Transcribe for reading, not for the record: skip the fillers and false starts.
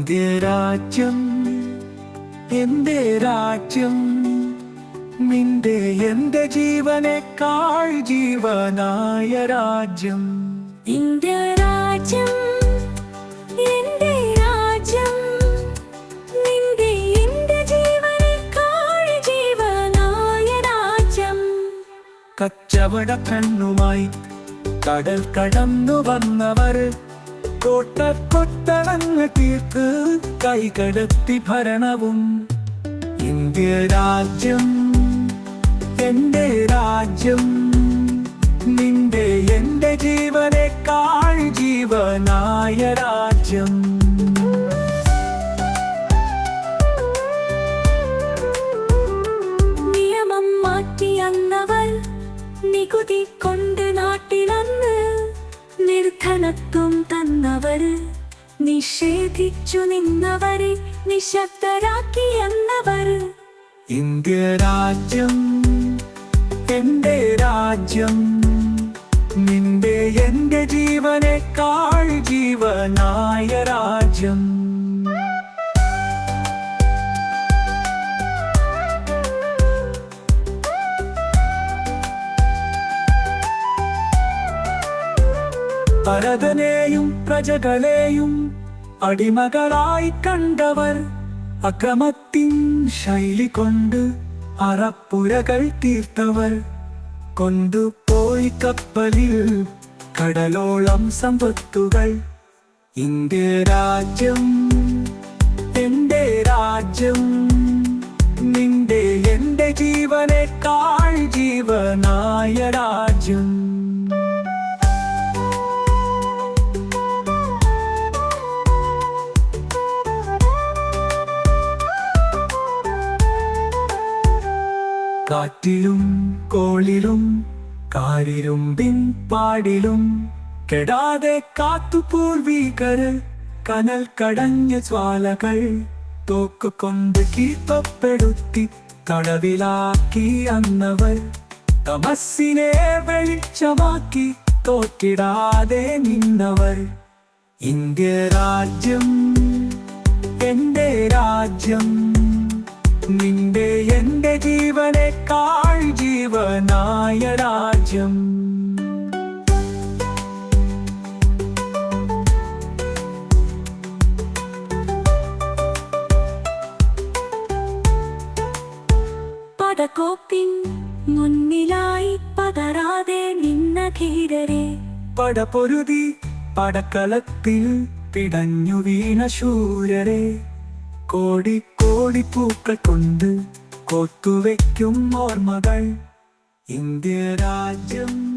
India രാജ്യം എന്റെ രാജ്യം, നിന്റെ എന്റെ ജീവനേക്കാൾ ജീവനായ രാജ്യം. ഇന്ത്യ രാജ്യം എന്റെ രാജ്യം, നിന്റെ എന്റെ ജീവനേക്കാൾ ജീവനായ രാജ്യം. കച്ചവട കണ്ണുമായി കടൽ കടന്നു വന്നവർ കോട്ടക്കൊത്തളങ്ങ് തീർത്ത് കൈകടത്തി ഭരണവും. ഇന്ത്യ രാജ്യം എന്റെ രാജ്യം, നിന്റെ എന്റെ ജീവനേക്കാൾ ജീവനായ രാജ്യം. നിയമം മാറ്റിയന്നവർ നികുതി കൊണ്ട് നാട്ടിലന്ന് നിർധനത്വം തന്നവര്, നിഷേധിച്ചു നിന്നവരെ നിശബ്ദരാക്കിയെന്നവർ. ഇന്ത്യ രാജ്യം എന്റെ രാജ്യം, നിന്റെ എന്റെ ജീവനേക്കാൾ ജീവനായ രാജ്യം. ഭരതനെയും പ്രജകളെയും അടിമകളായി കണ്ടവർ അക്രമത്തിൻ ശൈലി കൊണ്ട് അറപ്പുരകൾ തീർത്തവർ. കൊണ്ടുപോയി കപ്പലിൽ കടലോളം സമ്പത്തുകൾ. ഇന്ത്യ രാജ്യം എന്റെ രാജ്യം, നിന്റെ എന്റെ ജീവനേക്കാൾ ജീവനായ രാജ്യം. കാറ്റിലും കോളിലും കാരിരുമ്പിൻ പാടിലും കെടാതെ കാത്തു പൂർവികർ. കനൽ കടഞ്ഞ ജ്വാലകൾ തോക്കുകൊണ്ട് കീഴ്പ്പെടുത്തി തടവിലാക്കി അന്നവർ. തമസ്സിനെ വെളിച്ചമാക്കി തോറ്റിടാതെ നിന്നവർ. ഇന്ത്യ രാജ്യം എന്റെ രാജ്യം, നിന്റെ എന്റെ ജീവനേക്കാൾ ജീവനായ രാജ്യം. പടക്കോപ്പിൻ മുന്നിലായി പതറാതെ നിന്ന ധീരരെ, പടപൊരുതി പടക്കളത്തിൽ പിടഞ്ഞു വീണ ശൂരരെ. കോടി കോടി പൂക്കൾ കൊണ്ട് കോത്തുവയ്ക്കും ഓർമ്മകൾ. ഇന്ത്യ രാജ്യം